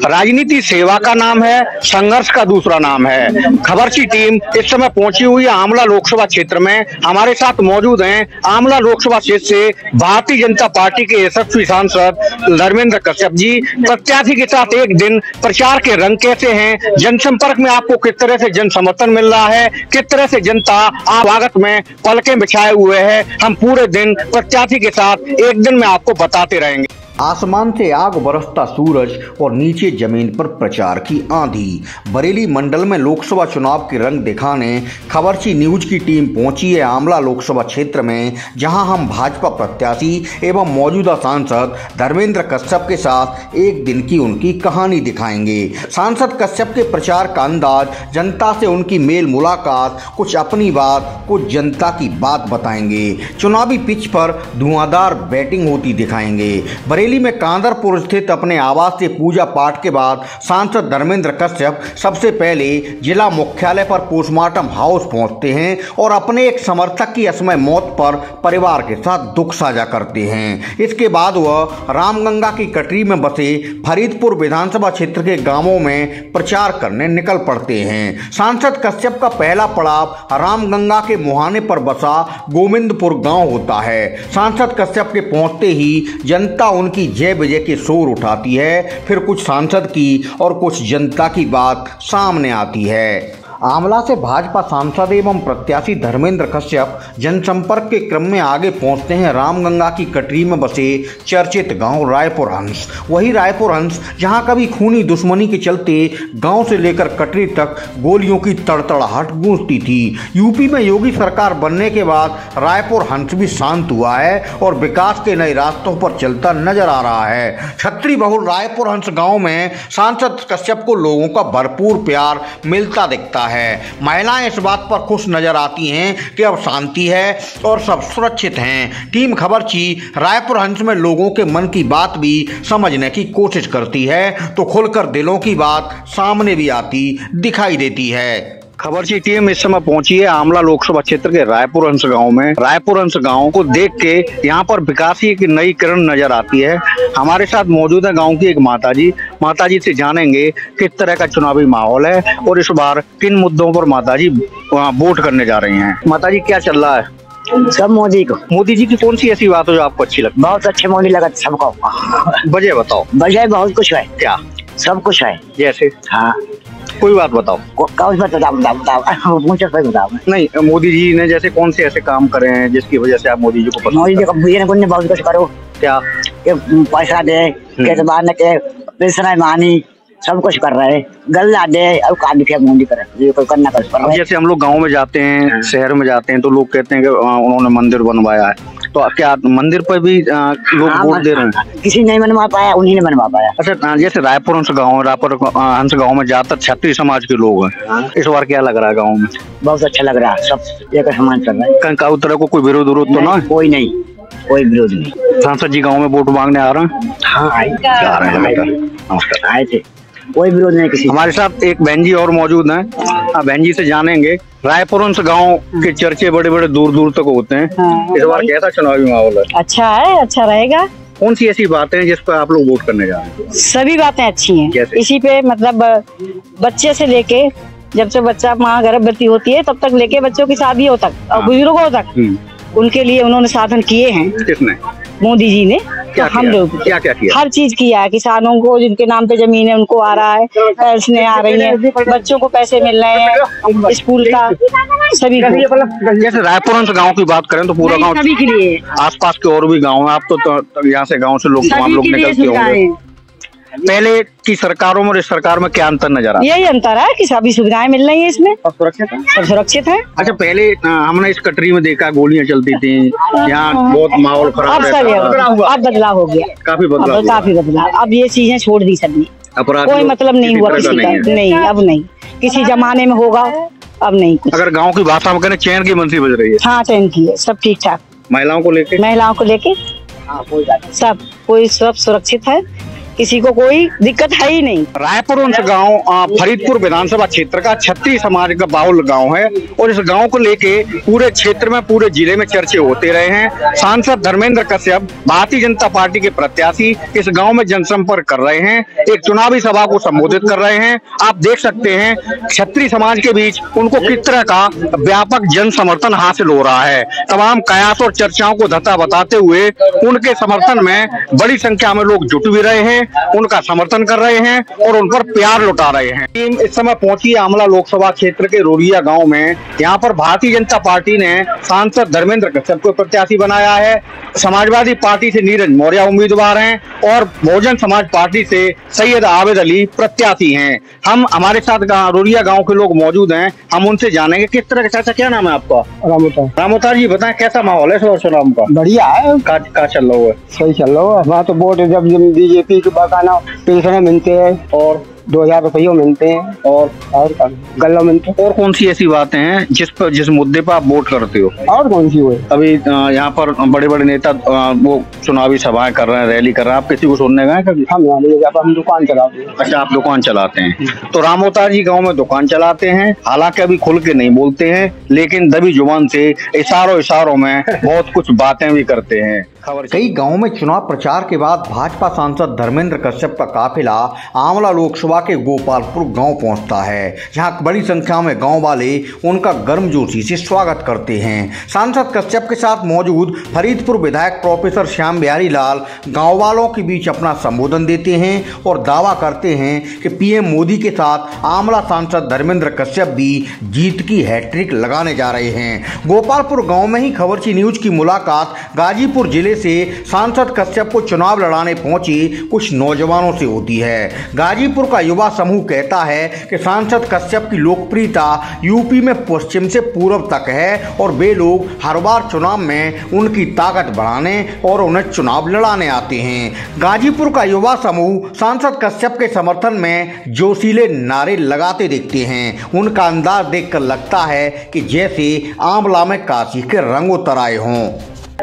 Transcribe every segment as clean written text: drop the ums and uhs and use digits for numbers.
राजनीति सेवा का नाम है, संघर्ष का दूसरा नाम है। खबर की टीम इस समय पहुंची हुई है आमला लोकसभा क्षेत्र में। हमारे साथ मौजूद हैं आमला लोकसभा क्षेत्र से भारतीय जनता पार्टी के यशस्वी सांसद धर्मेंद्र कश्यप जी। प्रत्याशी के साथ एक दिन प्रचार के रंग कैसे हैं, जनसंपर्क में आपको किस तरह से जन समर्थन मिल रहा है, किस तरह से जनता स्वागत में पलकें बिछाए हुए है, हम पूरे दिन प्रत्याशी के साथ एक दिन में आपको बताते रहेंगे। आसमान से आग बरसता सूरज और नीचे जमीन पर प्रचार की आंधी। बरेली मंडल में लोकसभा चुनाव के रंग दिखाने खबरची न्यूज की टीम पहुंची है आमला लोकसभा क्षेत्र में, जहां हम भाजपा प्रत्याशी एवं मौजूदा सांसद धर्मेंद्र कश्यप के साथ एक दिन की उनकी कहानी दिखाएंगे। सांसद कश्यप के प्रचार का अंदाज, जनता से उनकी मेल मुलाकात, कुछ अपनी बात, कुछ जनता की बात बताएंगे। चुनावी पिच पर धुआंधार बैटिंग होती दिखाएंगे। बरेली में कांदरपुर स्थित अपने आवास से पूजा पाठ के बाद सांसद धर्मेंद्र कश्यप सबसे पहले जिला मुख्यालय पर पोस्टमार्टम हाउस पहुंचते हैं और अपने एक समर्थक की असमय मौत पर परिवार के साथ दुख साझा करते हैं। इसके बाद वह रामगंगा की कटरी में बसे फरीदपुर विधानसभा क्षेत्र के गांवों में प्रचार करने निकल पड़ते हैं। सांसद कश्यप का पहला पड़ाव रामगंगा के मुहाने पर बसा गोविंदपुर गांव होता है। सांसद कश्यप के पहुंचते ही जनता उनकी जय विजय के शोर उठाती है। फिर कुछ सांसद की और कुछ जनता की बात सामने आती है। आमला से भाजपा सांसद एवं प्रत्याशी धर्मेंद्र कश्यप जनसंपर्क के क्रम में आगे पहुंचते हैं रामगंगा की कटरी में बसे चर्चित गांव रायपुर हंस। वही रायपुर हंस जहां कभी खूनी दुश्मनी के चलते गांव से लेकर कटरी तक गोलियों की तड़तड़ाहट गूंजती थी। यूपी में योगी सरकार बनने के बाद रायपुर हंस भी शांत हुआ है और विकास के नए रास्तों पर चलता नजर आ रहा है। छत्री बहुल रायपुर हंस गाँव में सांसद कश्यप को लोगों का भरपूर प्यार मिलता दिखता है। महिलाएं इस बात पर खुश नजर आती हैं कि अब शांति है और सब सुरक्षित हैं। टीम खबरची रायपुर हंस में लोगों के मन की बात भी समझने की कोशिश करती है, तो खुलकर दिलों की बात सामने भी आती दिखाई देती है। खबरची टीम इस समय पहुंची है आमला लोकसभा क्षेत्र के रायपुर हंस गांव में। रायपुर हंस गांव को देख के यहाँ पर विकास की एक नई किरण नजर आती है। हमारे साथ मौजूद है गांव की एक माताजी से जानेंगे किस तरह का चुनावी माहौल है और इस बार किन मुद्दों पर माताजी वोट करने जा रही हैं। माताजी, क्या चल रहा है? सब मोदी को। मोदी जी की कौन सी ऐसी बात हो जो आपको अच्छी लगती? बहुत अच्छे मोदी लगा सबको। वजह बताओ। वजह बहुत कुछ है। क्या? सब कुछ है। जैसे? हाँ, कोई बात बताओ। बताओ। नहीं, मोदी जी ने जैसे कौन से ऐसे काम करे हैं जिसकी वजह से आप मोदी जी को पसंद? मोदी जी ने बहुत कुछ करो। क्या? पैसा दे के पेंशन मानी, सब कुछ कर रहे हैं। गल्ला दे और मोदी करे, ये कोई करना कर। जैसे हम लोग गाँव में जाते हैं, शहर में जाते हैं, तो लोग कहते हैं कि उन्होंने मंदिर बनवाया है, तो क्या मंदिर पर भी लोग वोट दे रहे हैं? किसी नहीं बनवा पाया, उन्हीं ने बनवा पाया। अच्छा, जैसे रायपुर हंस गाँव में ज्यादातर क्षत्रिय समाज के लोग हैं, इस बार क्या लग रहा है गाँव में? बहुत अच्छा लग रहा है, सब एक समान चल रहा है। कहीं तरह को कोई विरोध तो ना? कोई नहीं, कोई विरोध नहीं। सांसद जी गाँव में वोट मांगने आ रहे हैं? हाँ, आ रहे हैं। नमस्कार। आए थे, कोई विरोध नहीं किसी। हमारे साथ एक बहन जी और मौजूद हैं, बहन जी से जानेंगे। रायपुर हंस गाँव के चर्चे बड़े बड़े दूर दूर तक होते हैं। हाँ, इस बार कैसा चुनावी माहौल है? अच्छा है, अच्छा रहेगा। कौन सी ऐसी बातें हैं जिस पर आप लोग वोट करने जा रहे हैं? सभी बातें अच्छी हैं। जैसे? इसी पे मतलब बच्चे से लेके जब से बच्चा माँ गर्भवती होती है तब तक लेके बच्चों की शादियों तक और बुजुर्गों तक, उनके लिए उन्होंने साधन किए हैं। किसने? मोदी जी ने। क्या हम लोग क्या किया? हर चीज किया है। किसानों को जिनके नाम पे जमीन है उनको आ रहा है, पैसे आ रही है, बच्चों को पैसे मिल रहे हैं, स्कूल का सभी को। जैसे रायपुर हंस गाँव की बात करें तो पूरा गाँव, सभी के लिए, आसपास के और भी गाँव है, आप तो यहाँ से गाँव से लोग तमाम लोग निकलते होंगे। पहले की सरकारों में और इस सरकार में क्या अंतर नजर आता? यही अंतर है कि सभी सुविधाएं मिल रही है इसमें, सुरक्षित है, सब सुरक्षित है। अच्छा, पहले हमने इस कटरी में देखा गोलियां चलती थी, यहाँ बहुत माहौल खराब रहता था। अब बदलाव हो गया, काफी बदलाव। अब ये चीजें छोड़ दी सबने, कोई मतलब नहीं हुआ किसी का। नहीं, अब नहीं, किसी जमाने में होगा, अब नहीं कुछ। अगर गाँव की भाषा में कहने चैन की बंसी बज रही है। हाँ, चैन की है, सब ठीक ठाक। महिलाओं को लेके सब कोई सब सुरक्षित है। किसी को कोई दिक्कत है ही नहीं। रायपुर गांव फरीदपुर विधानसभा क्षेत्र का छत्री समाज का बाहुल गांव है और इस गांव को लेके पूरे क्षेत्र में, पूरे जिले में चर्चे होते रहे हैं। सांसद धर्मेंद्र कश्यप भारतीय जनता पार्टी के प्रत्याशी इस गांव में जनसंपर्क कर रहे हैं, एक चुनावी सभा को संबोधित कर रहे हैं। आप देख सकते हैं छत्री समाज के बीच उनको किस तरह का व्यापक जन समर्थन हासिल हो रहा है। तमाम कयास और चर्चाओं को धता बताते हुए उनके समर्थन में बड़ी संख्या में लोग जुट भी रहे हैं, उनका समर्थन कर रहे हैं और उन पर प्यार लुटा रहे हैं। टीम इस समय पहुंची है आमला लोकसभा क्षेत्र के रोरिया गांव में। यहां पर भारतीय जनता पार्टी ने सांसद धर्मेंद्र कश्यप को प्रत्याशी बनाया है। समाजवादी पार्टी से नीरज मौर्य उम्मीदवार हैं और बहुजन समाज पार्टी से सैयद आबिद अली प्रत्याशी हैं। हमारे साथ रोरिया गांव के लोग मौजूद हैं, हम उनसे जानेंगे किस तरह का। चाचा क्या नाम है आपका? रामोतार जी, बताएं कैसा माहौल है इस बार चुनाव का? बढ़िया है, का चल रहा है? सही चल रहा है। वहाँ तो वोट जब बीजेपी के बकाना पेंशन मिलते हैं और 2000 रुपये मिलते हैं और गल्ला मिलते हैं। और कौन सी ऐसी बातें हैं जिस मुद्दे पर आप वोट करते हो? और कौन सी हुई? अभी यहाँ पर बड़े बड़े नेता वो चुनावी सभाएं कर रहे हैं, रैली कर रहे हैं, आप किसी को सुनने गए कभी? हम दुकान चलाते हैं। अच्छा, आप दुकान चलाते हैं। तो रामोतार जी गांव में दुकान चलाते हैं, हालांकि अभी खुल के नहीं बोलते हैं, लेकिन दबी जुबान से इशारों में बहुत कुछ बातें भी करते हैं। कई गांवों में चुनाव प्रचार के बाद भाजपा सांसद धर्मेंद्र कश्यप का काफिला आमला लोकसभा के गोपालपुर गांव पहुंचता है, जहां बड़ी संख्या में गांव वाले उनका गर्मजोशी से स्वागत करते हैं। सांसद कश्यप के साथ मौजूद फरीदपुर विधायक प्रोफेसर श्याम बिहारी लाल गांव वालों के बीच अपना संबोधन देते हैं और दावा करते हैं कि पीएम मोदी के साथ आमला सांसद धर्मेंद्र कश्यप भी जीत की हैट्रिक लगाने जा रहे हैं। गोपालपुर गाँव में ही खबरची न्यूज की मुलाकात गाजीपुर जिले से सांसद कश्यप को चुनाव लड़ाने पहुंचे कुछ नौजवानों से होती है। गाजीपुर का युवा समूह कहता है कि सांसद कश्यप की लोकप्रियता यूपी में पश्चिम से पूर्व तक है और वे लोग हर बार चुनाव में उनकी ताकत बढ़ाने और उन्हें चुनाव लड़ाने आते हैं। गाजीपुर का युवा समूह सांसद कश्यप के समर्थन में जोशीले नारे लगाते दिखते हैं। उनका अंदाज देखकर लगता है कि जैसे आंवला में काशी के रंग उतर आए हों।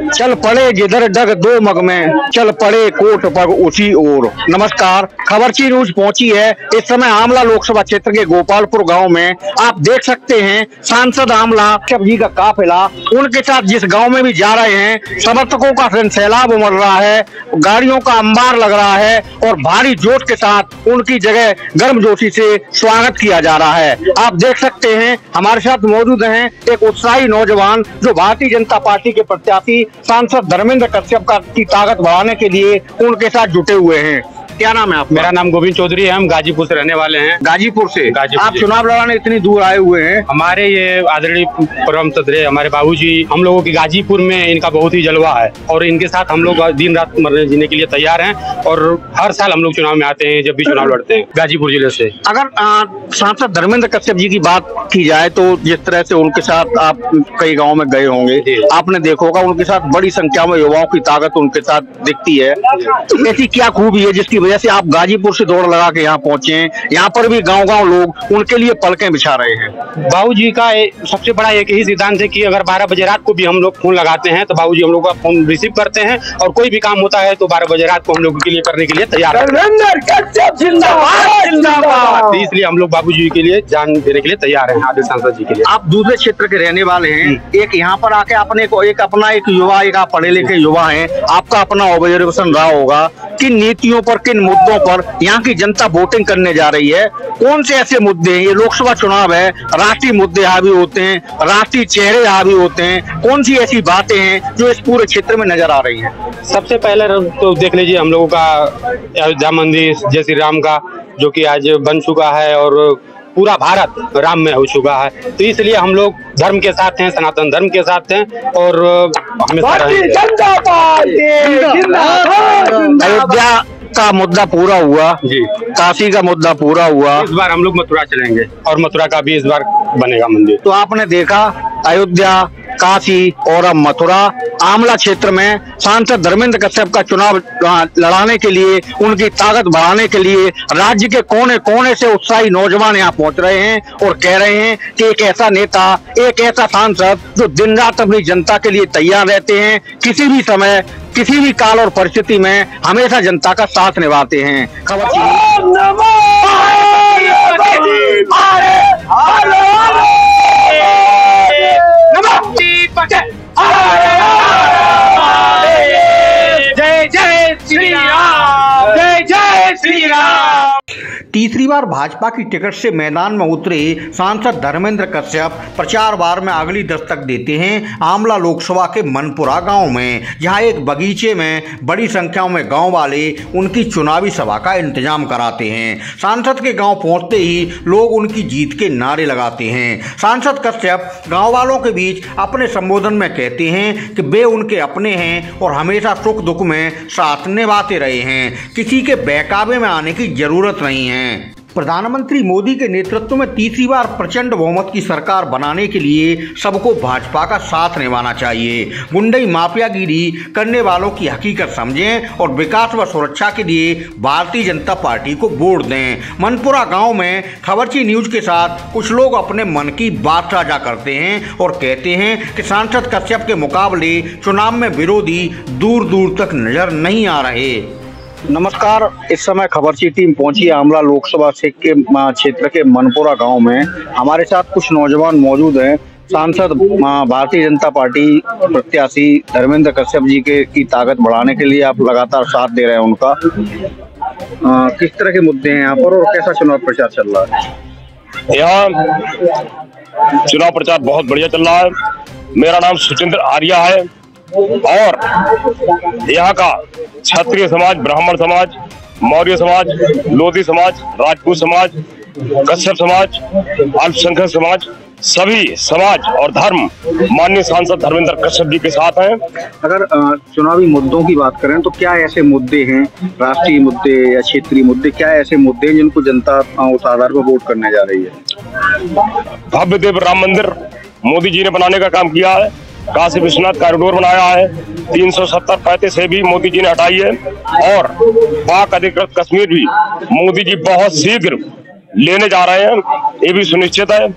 चल पड़े जिधर डग दो मग में, चल पड़े कोट पग उसी ओर। नमस्कार, खबरची न्यूज पहुंची है इस समय आमला लोकसभा क्षेत्र के गोपालपुर गांव में। आप देख सकते हैं सांसद आमला कश्यप जी का काफिला उनके साथ जिस गांव में भी जा रहे हैं, समर्थकों का सैलाब उमड़ रहा है, गाड़ियों का अंबार लग रहा है और भारी जोश के साथ उनकी जगह गर्मजोशी से स्वागत किया जा रहा है। आप देख सकते हैं हमारे साथ मौजूद हैं एक उत्साही नौजवान जो भारतीय जनता पार्टी के प्रत्याशी सांसद धर्मेंद्र कश्यप की ताकत बढ़ाने के लिए उनके साथ जुटे हुए हैं। क्या नाम है आपका? मेरा नाम गोविंद चौधरी है, हम गाजीपुर से रहने वाले हैं। गाजीपुर से? गाजीपुर आप चुनाव लड़ाने इतनी दूर आए हुए हैं? हमारे ये आदरणीय परम सदरे हमारे बाबूजी, हम लोगों की गाजीपुर में इनका बहुत ही जलवा है और इनके साथ हम लोग दिन रात मरने जीने के लिए तैयार हैं और हर साल हम लोग चुनाव में आते हैं जब भी चुनाव लड़ते हैं गाजीपुर जिले से। अगर सांसद धर्मेंद्र कश्यप जी की बात की जाए तो जिस तरह से उनके साथ आप कई गाँव में गए होंगे, आपने देखा होगा उनके साथ बड़ी संख्या में युवाओं की ताकत उनके साथ दिखती है। ऐसी क्या खूबी है जिसकी वजह से आप गाजीपुर से दौड़ लगा के यहाँ पहुंचे हैं? यहाँ पर भी गांव-गांव लोग उनके लिए पलकें बिछा रहे हैं। बाबूजी का सबसे बड़ा एक ही सिद्धांत है कि अगर 12 बजे रात को भी हम लोग फोन लगाते हैं तो बाबूजी हम लोग का फोन रिसीव करते हैं और कोई भी काम होता है तो 12 बजे रात को हम लोग के लिए करने के लिए तैयार है। इसलिए हम लोग बाबूजी के लिए जान देने के लिए तैयार हैं, आदिल सांसद जी के लिए। आप दूसरे क्षेत्र के रहने वाले हैं, एक यहाँ पर आके अपने को एक अपना एक युवा, एक आप पढ़े लिखे युवा हैं, आपका अपना ऑब्जर्वेशन रहा होगा किन नीतियों पर, किन मुद्दों पर यहाँ की जनता वोटिंग करने जा रही है। कौन से ऐसे मुद्दे हैं? ये लोकसभा चुनाव है, राष्ट्रीय मुद्दे हावी होते हैं, राष्ट्रीय चेहरे हावी होते हैं। कौन सी ऐसी बातें हैं जो इस पूरे क्षेत्र में नजर आ रही हैं? सबसे पहले तो देख लीजिए हम लोगों का अयोध्या मंदिर जय श्री राम का, जो कि आज बन चुका है और पूरा भारत राम में हो चुका है, तो इसलिए हम लोग धर्म के साथ हैं, सनातन धर्म के साथ हैं और हमेशा अयोध्या का मुद्दा पूरा हुआ जी, काशी का मुद्दा पूरा हुआ, इस बार हम लोग मथुरा चलेंगे और मथुरा का भी इस बार बनेगा मंदिर। तो आपने देखा अयोध्या, काशी और अब मथुरा। आमला क्षेत्र में सांसद धर्मेंद्र कश्यप का चुनाव लड़ाने के लिए, उनकी ताकत बढ़ाने के लिए राज्य के कोने कोने से उत्साही नौजवान यहाँ पहुंच रहे हैं और कह रहे हैं कि एक ऐसा नेता, एक ऐसा सांसद जो दिन रात अपनी जनता के लिए तैयार रहते हैं, किसी भी समय किसी भी काल और परिस्थिति में हमेशा जनता का साथ निभाते हैं। खबर जय जय श्री राम, जय जय श्री राम। तीसरी बार भाजपा की टिकट से मैदान में उतरे सांसद धर्मेंद्र कश्यप प्रचार वार में अगली दस्तक देते हैं आमला लोकसभा के मनपुरा गांव में, जहां एक बगीचे में बड़ी संख्या में गांव वाले उनकी चुनावी सभा का इंतजाम कराते हैं। सांसद के गांव पहुंचते ही लोग उनकी जीत के नारे लगाते हैं। सांसद कश्यप गांव वालों के बीच अपने संबोधन में कहते हैं कि वे उनके अपने हैं और हमेशा सुख दुख में साथ निभाते रहे हैं, किसी के बहकावे में आने की जरूरत नहीं है। प्रधानमंत्री मोदी के नेतृत्व में तीसरी बार प्रचंड बहुमत की सरकार बनाने के लिए सबको भाजपा का साथ निभाना चाहिए। गुंडई माफियागिरी करने वालों की हकीकत समझें और विकास व सुरक्षा के लिए भारतीय जनता पार्टी को वोट दें। मनपुरा गांव में खबरची न्यूज के साथ कुछ लोग अपने मन की बात साझा करते हैं और कहते हैं कि सांसद कश्यप के मुकाबले चुनाव में विरोधी दूर दूर तक नजर नहीं आ रहे। नमस्कार, इस समय खबरची टीम पहुंची है आमला लोकसभा क्षेत्र के मनपुरा गांव में। हमारे साथ कुछ नौजवान मौजूद हैं। सांसद भारतीय जनता पार्टी प्रत्याशी धर्मेंद्र कश्यप जी की ताकत बढ़ाने के लिए आप लगातार साथ दे रहे हैं उनका। किस तरह के मुद्दे हैं यहाँ पर और कैसा चुनाव प्रचार चल रहा है? यहाँ चुनाव प्रचार बहुत बढ़िया चल रहा है। मेरा नाम सुचिंद्र आर्या है और यहाँ का क्षत्रिय समाज, ब्राह्मण समाज, मौर्य समाज, लोधी समाज, राजपूत समाज, कश्यप समाज, अल्पसंख्यक समाज, सभी समाज और धर्म माननीय सांसद धर्मेंद्र कश्यप जी के साथ हैं। अगर चुनावी मुद्दों की बात करें तो क्या ऐसे मुद्दे हैं, राष्ट्रीय मुद्दे या क्षेत्रीय मुद्दे, क्या ऐसे मुद्दे हैं जिनको जनता उस आधार पर वोट करने जा रही है? भव्य दिव्य राम मंदिर मोदी जी ने बनाने का काम किया है। काशी विश्वनाथ कॉरिडोर बनाया है। 370 से भी मोदी जी ने हटाई है और पाक अधिकृत कश्मीर भी मोदी जी बहुत शीघ्र लेने जा रहे हैं, ये भी सुनिश्चित है।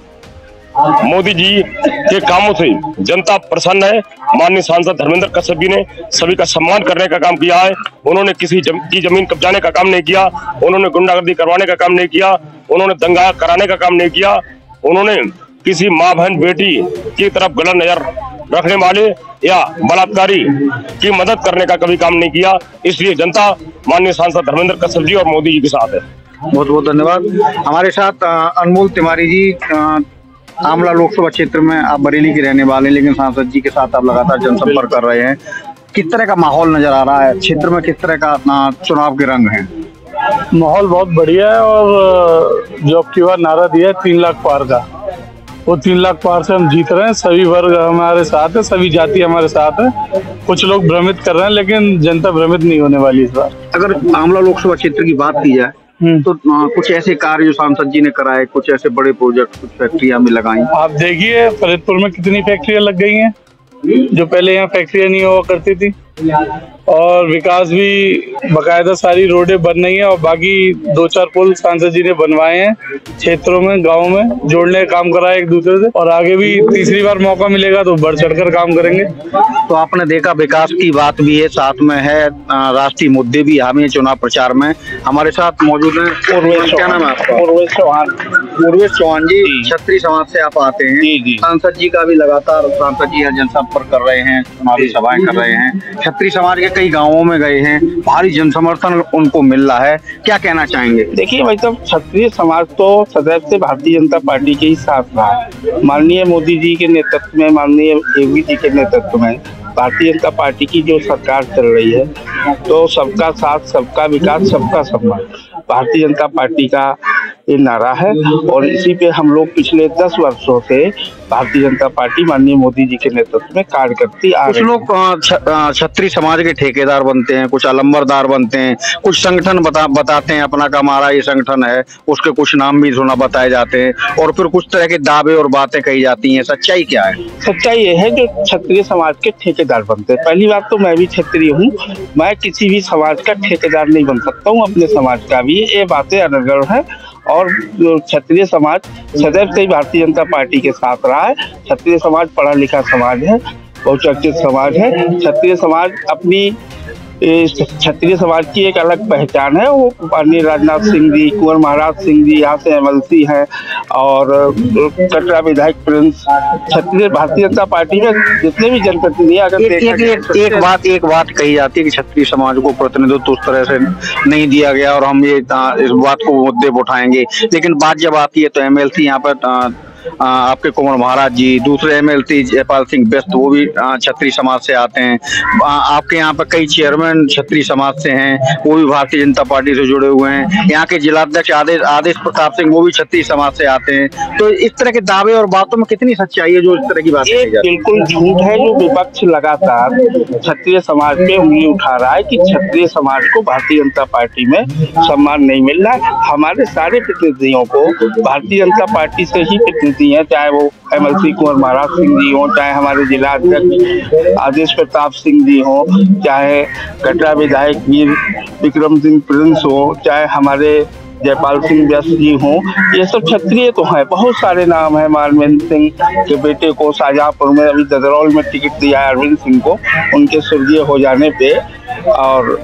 मोदी जी के कामों से जनता प्रसन्न है। माननीय सांसद धर्मेंद्र कश्यप जी ने सभी का सम्मान करने का काम किया है। उन्होंने किसी की जमीन कब्जाने का काम नहीं किया, उन्होंने गुंडागर्दी करवाने का काम नहीं किया, उन्होंने दंगा कराने का काम नहीं किया, उन्होंने किसी माँ बहन बेटी की तरफ गलत नजर रखने वाले या बलात्कारी की मदद करने का कभी काम नहीं किया। इसलिए जनता माननीय सांसद धर्मेंद्र कश्यप जी और मोदी जी के साथ है। बहुत बहुत धन्यवाद। हमारे साथ अनमोल तिवारी जी, आमला लोकसभा क्षेत्र में आप बरेली के रहने वाले हैं, लेकिन सांसद जी के साथ आप लगातार जनसंपर्क कर रहे हैं। किस तरह का माहौल नजर आ रहा है क्षेत्र में? किस तरह का चुनाव के रंग है? माहौल बहुत बढ़िया है और जो अब की बार नारा दिया है 3 लाख पार का, वो 3 लाख पार से हम जीत रहे हैं। सभी वर्ग हमारे साथ है, सभी जाति हमारे साथ है। कुछ लोग भ्रमित कर रहे हैं लेकिन जनता भ्रमित नहीं होने वाली इस बार। अगर आमला लोकसभा क्षेत्र की बात की जाए तो कुछ ऐसे कार्य जो सांसद जी ने कराए, कुछ ऐसे बड़े प्रोजेक्ट, कुछ फैक्ट्रियां भी लगाई। आप देखिए फरीदपुर में कितनी फैक्ट्रियां लग गई हैं जो पहले यहाँ फैक्ट्रियां नहीं हुआ करती थी, और विकास भी बकायदा सारी रोडें बन रही हैं और बाकी 2-4 पुल सांसद जी ने बनवाए हैं क्षेत्रों में, गाँव में जोड़ने का काम करा है एक दूसरे से, और आगे भी तीसरी बार मौका मिलेगा तो बढ़ चढ़कर काम करेंगे। तो आपने देखा विकास की बात भी है, साथ में है राष्ट्रीय मुद्दे भी हमें चुनाव प्रचार में। हमारे साथ मौजूद है, क्या नाम है आपका? पूर्वेश चौहान जी, क्षत्रिय समाज से आप आते हैं। सांसद जी का भी लगातार सांसद जी जनसंपर्क कर रहे हैं, चुनावी सभाएं कर रहे हैं। क्षत्रिय समाज के कई गांवों में गए हैं, भारी जन समर्थन उनको मिल रहा है, क्या कहना चाहेंगे? देखिए भाई साहब, क्षत्रिय समाज तो सदैव से भारतीय जनता पार्टी के ही साथ रहा है। माननीय मोदी जी के नेतृत्व में, माननीय योगी जी के नेतृत्व में भारतीय जनता पार्टी की जो सरकार चल रही है, तो सबका साथ, सबका विकास, सबका सम्मान भारतीय जनता पार्टी का ये नारा है और इसी पे हम लोग पिछले 10 वर्षों से भारतीय जनता पार्टी माननीय मोदी जी के नेतृत्व में कार्य करती आ रही है। कुछ लोग क्षत्रिय समाज के ठेकेदार बनते हैं, कुछ अलंबरदार बनते हैं, कुछ संगठन बताते हैं अपना का हमारा ये संगठन है, उसके कुछ नाम भी सुना बताए जाते हैं और फिर कुछ तरह के दावे और बातें कही जाती हैं। सच्चाई क्या है? सच्चाई ये है जो क्षत्रिय समाज के ठेकेदार बनते हैं। पहली बात तो मैं भी क्षत्रिय हूँ, मैं किसी भी समाज का ठेकेदार नहीं बन सकता हूँ, अपने समाज का भी। ये बातें अनर्गल है और क्षत्रिय समाज सदैव से ही भारतीय जनता पार्टी के साथ रहा है। क्षत्रिय समाज पढ़ा लिखा समाज है बहुचर्चित समाज है। क्षत्रिय समाज अपनी क्षत्रिय समाज की एक अलग पहचान है। वो माननीय राजनाथ सिंह जी, कुंवर महाराज सिंह जी यहाँ से एमएलसी हैं, और कटरा विधायक प्रिंस, क्षत्रिय भारतीय जनता पार्टी में जितने भी जनप्रतिनिधि अगर एक बात कही जाती है कि क्षत्रिय समाज को प्रतिनिधित्व उस तरह से नहीं दिया गया, और हम ये इस बात को मुद्दे पर उठाएंगे। लेकिन बात जब आती है तो एमएलसी यहाँ पर आपके कुंवर महाराज जी, दूसरे एमएलसी जयपाल सिंह बेस्ट, वो भी क्षत्रिय समाज से आते हैं। आपके यहाँ पर कई चेयरमैन क्षत्रिय समाज से हैं, वो भी भारतीय जनता पार्टी से जुड़े हुए हैं। यहाँ के जिलाध्यक्ष आदेश प्रताप सिंह, वो भी क्षत्रिय समाज से आते हैं। तो इस तरह के दावे और बातों में कितनी सच्चाई है जो इस तरह की बात है? बिल्कुल झूठ है जो विपक्ष लगातार क्षत्रिय समाज पे उंगली उठा रहा है कि क्षत्रिय समाज को भारतीय जनता पार्टी में सम्मान नहीं मिल रहा है। हमारे सारे प्रतिनिधियों को भारतीय जनता पार्टी से ही प्रतिनिधि हैं, चाहे वो एमएलसी कुंवर महाराज सिंह जी हों, चाहे हमारे जिला अध्यक्ष आदेश प्रताप सिंह जी हों, चाहे कटरा विधायक वीर विक्रम सिंह प्रिंस हो, चाहे हमारे जयपाल सिंह व्यास जी हों, ये सब क्षत्रिय तो हैं। बहुत सारे नाम हैं। मानवेंद्र सिंह के बेटे को शाहजहांपुर में अभी ददरौल में टिकट दिया है अरविंद सिंह को, उनके स्वर्गीय हो जाने पे, और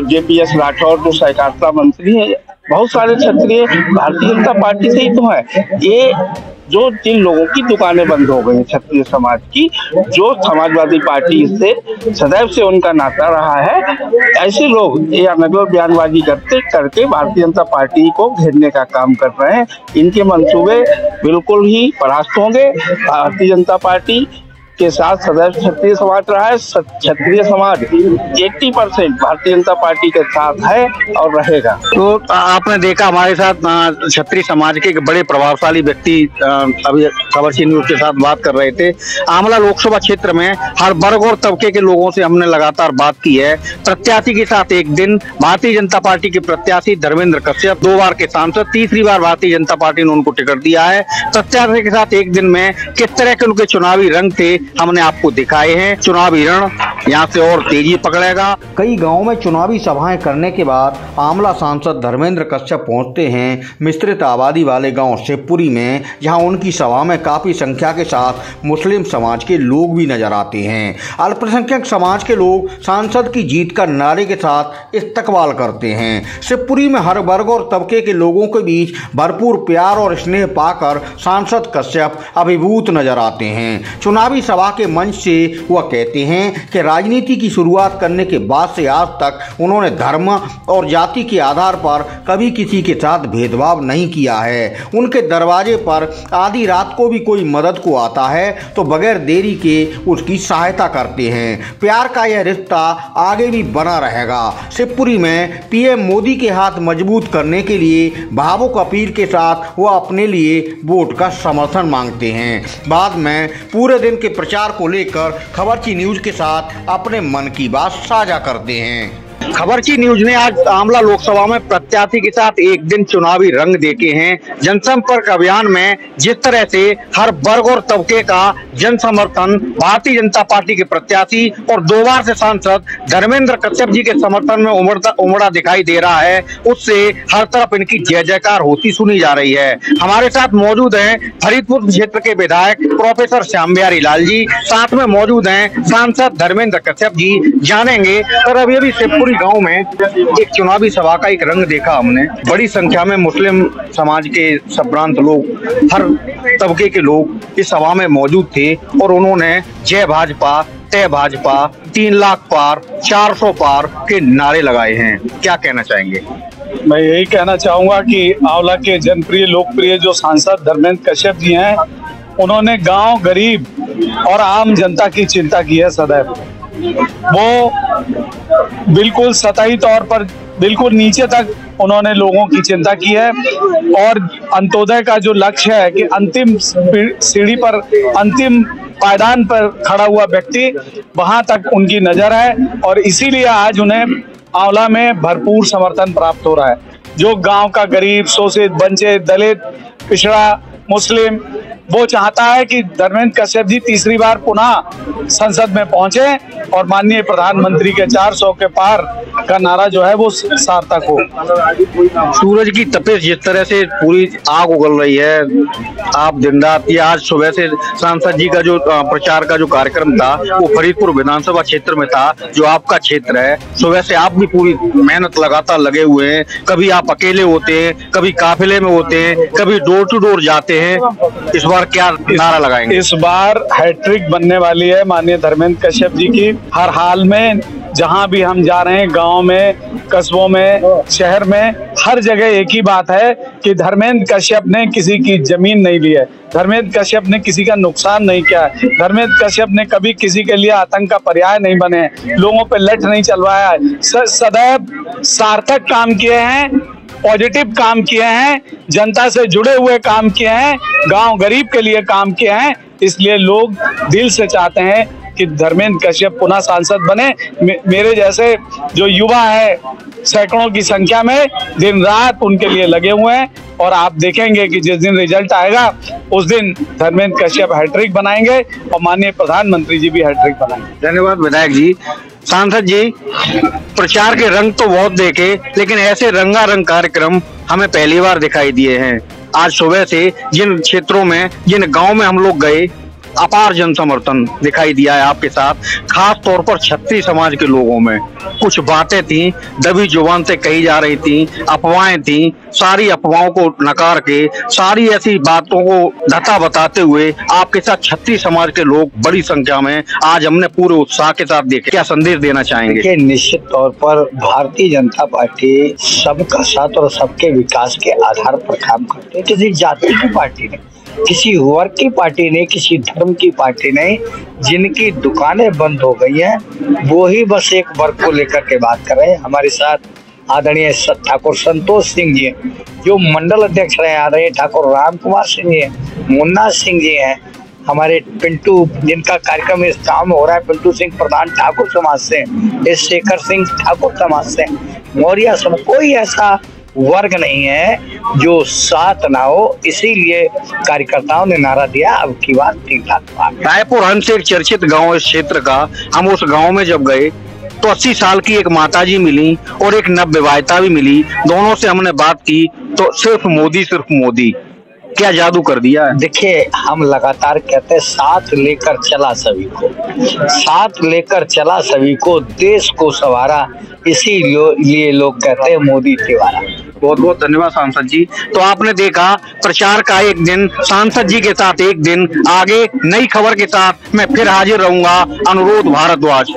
जेपीएस राठौर जो सहकारिता मंत्री हैं। बहुत सारे क्षत्रिय भारतीय जनता पार्टी से ही तो है। ये जो जिन लोगों की दुकानें बंद हो गई क्षत्रिय समाज की, जो समाजवादी पार्टी से सदैव से उनका नाता रहा है, ऐसे लोग ये अनगढ़ बयानबाजी करके भारतीय जनता पार्टी को घेरने का काम कर रहे हैं। इनके मंसूबे बिल्कुल ही परास्त होंगे। भारतीय जनता पार्टी के साथ सदैव क्षत्रिय समाज रहा है। क्षत्रिय समाज 80% भारतीय जनता पार्टी के साथ है और रहेगा। तो आपने देखा हमारे साथ क्षत्रिय समाज के एक बड़े प्रभावशाली व्यक्ति अभी खबरची न्यूज के साथ बात कर रहे थे। आमला लोकसभा क्षेत्र में हर वर्ग और तबके के लोगों से हमने लगातार बात की है। प्रत्याशी के साथ एक दिन भारतीय जनता पार्टी के प्रत्याशी धर्मेंद्र कश्यप, 2 बार के सांसद, तीसरी बार भारतीय जनता पार्टी ने उनको टिकट दिया है। प्रत्याशी के साथ एक दिन में किस तरह के उनके चुनावी रंग थे हमने आपको दिखाए हैं। चुनावी रण यहाँ से और तेजी पकड़ेगा। कई गांवों में चुनावी सभाएं करने के बाद आमला सांसद धर्मेंद्र कश्यप पहुंचते हैं मिश्रित आबादी वाले गांव शिवपुरी में, जहां उनकी सभा में काफी संख्या के साथ मुस्लिम समाज के लोग भी नजर आते हैं। अल्पसंख्यक समाज के लोग सांसद की जीत का नारे के साथ इस्तकबाल करते हैं। शिवपुरी में हर वर्ग और तबके के लोगों के बीच भरपूर प्यार और स्नेह पाकर सांसद कश्यप अभिभूत नजर आते हैं। चुनावी सभा के मंच से वह कहते हैं कि राजनीति की शुरुआत करने के बाद से आज तक उन्होंने धर्म और जाति के आधार पर कभी किसी के साथ भेदभाव नहीं किया है। उनके दरवाजे पर आधी रात को भी कोई मदद को आता है तो बगैर देरी के उसकी सहायता करते हैं। प्यार का यह रिश्ता आगे भी बना रहेगा। शिवपुरी में पीएम मोदी के हाथ मजबूत करने के लिए भावुक अपील के साथ वह अपने लिए वोट का समर्थन मांगते हैं। बाद में पूरे दिन के प्रचार को लेकर खबरची न्यूज के साथ अपने मन की बात साझा करते हैं। खबरची न्यूज ने आज आमला लोकसभा में प्रत्याशी के साथ एक दिन चुनावी रंग देखे हैं। जनसंपर्क अभियान में जिस तरह से हर वर्ग और तबके का जन समर्थन भारतीय जनता पार्टी के प्रत्याशी और 2 बार से सांसद धर्मेंद्र कश्यप जी के समर्थन में उमड़ा दिखाई दे रहा है, उससे हर तरफ इनकी जय जयकार होती सुनी जा रही है। हमारे साथ मौजूद हैं फरीदपुर क्षेत्र के विधायक प्रोफेसर श्याम बिहारी लाल जी, साथ में मौजूद हैं सांसद धर्मेंद्र कश्यप जी। जानेंगे और अभी शिवपुरी गांव में एक चुनावी सभा का एक रंग देखा हमने। बड़ी संख्या में मुस्लिम समाज के संभ्रांत लोग, हर तबके के लोग इस सभा में मौजूद थे और उन्होंने जय भाजपा, तय भाजपा, 3 लाख पार, 400 पार के नारे लगाए हैं। क्या कहना चाहेंगे? मैं यही कहना चाहूंगा कि आंवला के जनप्रिय लोकप्रिय जो सांसद धर्मेंद्र कश्यप जी हैं, उन्होंने गांव, गरीब और आम जनता की चिंता की है सदैव। वो बिल्कुल सतही तौर पर बिल्कुल नीचे तक उन्होंने लोगों की चिंता की है और अंत्योदय का जो लक्ष्य है कि अंतिम सीढ़ी पर, अंतिम पायदान पर खड़ा हुआ व्यक्ति, वहां तक उनकी नजर है और इसीलिए आज उन्हें आंवला में भरपूर समर्थन प्राप्त हो रहा है। जो गांव का गरीब, शोषित, वंचित, दलित, पिछड़ा, मुस्लिम वो चाहता है कि धर्मेंद्र कश्यप जी तीसरी बार पुनः संसद में पहुंचे और माननीय प्रधानमंत्री के 400 के पार का नारा जो है वो सार्थक हो। सूरज की तपिश जिस तरह से पूरी आग उगल रही है, आप दिन रात, ये आज सुबह से सांसद जी का जो प्रचार का जो कार्यक्रम था वो फरीदपुर विधानसभा क्षेत्र में था, जो आपका क्षेत्र है। सुबह से आप भी पूरी मेहनत लगातार लगे हुए हैं, कभी आप अकेले होते हैं, कभी काफिले में होते हैं, कभी डोर टू डोर जाते हैं। इस बार क्या नारा लगाएंगे? इस बार हैट्रिक बनने वाली है माननीय धर्मेंद्र कश्यप जी की। हर हाल में जहां भी हम जा रहे हैं, गांव में, कस्बों में, शहर में, हर जगह एक ही बात है कि धर्मेंद्र कश्यप ने किसी की जमीन नहीं ली है, धर्मेंद्र कश्यप ने किसी का नुकसान नहीं किया है, धर्मेंद्र कश्यप ने कभी किसी के लिए आतंक का पर्याय नहीं बने, लोगों पे लठ नहीं चलवाया है, सदैव सार्थक काम किए हैं, पॉजिटिव काम किए हैं, जनता से जुड़े हुए काम किए हैं, गांव गरीब के लिए काम किए हैं। इसलिए लोग दिल से चाहते हैं कि धर्मेंद्र कश्यप पुनः सांसद बने। मेरे जैसे जो युवा है सैकड़ों की संख्या में दिन रात उनके लिए लगे हुए हैं, और आप देखेंगे कि जिस दिन रिजल्ट आएगा उस दिन धर्मेंद्र कश्यप हैट्रिक बनाएंगे और माननीय प्रधानमंत्री जी भी हैट्रिक बनाएंगे। धन्यवाद विधायक जी। सांसद जी, प्रचार के रंग तो बहुत देखे, लेकिन ऐसे रंगारंग कार्यक्रम हमें पहली बार दिखाई दिए हैं। आज सुबह से जिन क्षेत्रों में, जिन गांव में हम लोग गए, अपार जन समर्थन दिखाई दिया है आपके साथ। खास तौर पर क्षत्रिय समाज के लोगों में कुछ बातें थी, दबी जुबान से कही जा रही थी, अफवाहें थी, सारी अफवाहों को नकार के, सारी ऐसी बातों को धता बताते हुए आपके साथ क्षत्रिय समाज के लोग बड़ी संख्या में आज हमने पूरे उत्साह के साथ देखे। क्या संदेश देना चाहेंगे? निश्चित तौर पर भारतीय जनता पार्टी सबका साथ और सबके विकास के आधार पर काम करती है। किसी जाति की पार्टी नहीं, किसी वर्ग की पार्टी नहीं, किसी धर्म की पार्टी नहीं। जिनकी दुकानें बंद हो गई हैं वो ही बस एक वर्ग को लेकर के बात कर रहे हैं। हमारे साथ आदरणीय ठाकुर संतोष सिंह जी, जो मंडल अध्यक्ष रहे आदरणीय ठाकुर राम कुमार सिंह जी हैं, मुन्ना सिंह जी हैं, हमारे पिंटू, जिनका कार्यक्रम इस गाँव में हो रहा है, पिंटू सिंह प्रधान ठाकुर समाज से, एस शेखर सिंह ठाकुर समाज से, मौर्य समाज, कोई ऐसा वर्ग नहीं है जो साथ ना हो। इसीलिए कार्यकर्ताओं ने नारा दिया, अब की बात 3 लाख। रायपुर हंस एक चर्चित गांव इस क्षेत्र का। हम उस गांव में जब गए तो 80 साल की एक माताजी मिली और एक नवविवाहिता भी मिली। दोनों से हमने बात की तो सिर्फ मोदी। क्या जादू कर दिया है? देखिए, हम लगातार कहते हैं साथ लेकर चला सभी को, साथ लेकर चला सभी को, देश को संवारा, इसीलिए लोग कहते हैं मोदी तिवारा। बहुत बहुत धन्यवाद सांसद जी। तो आपने देखा प्रचार का एक दिन, सांसद जी के साथ एक दिन, आगे नई खबर के साथ मैं फिर हाजिर रहूंगा। अनुरोध भारद्वाज।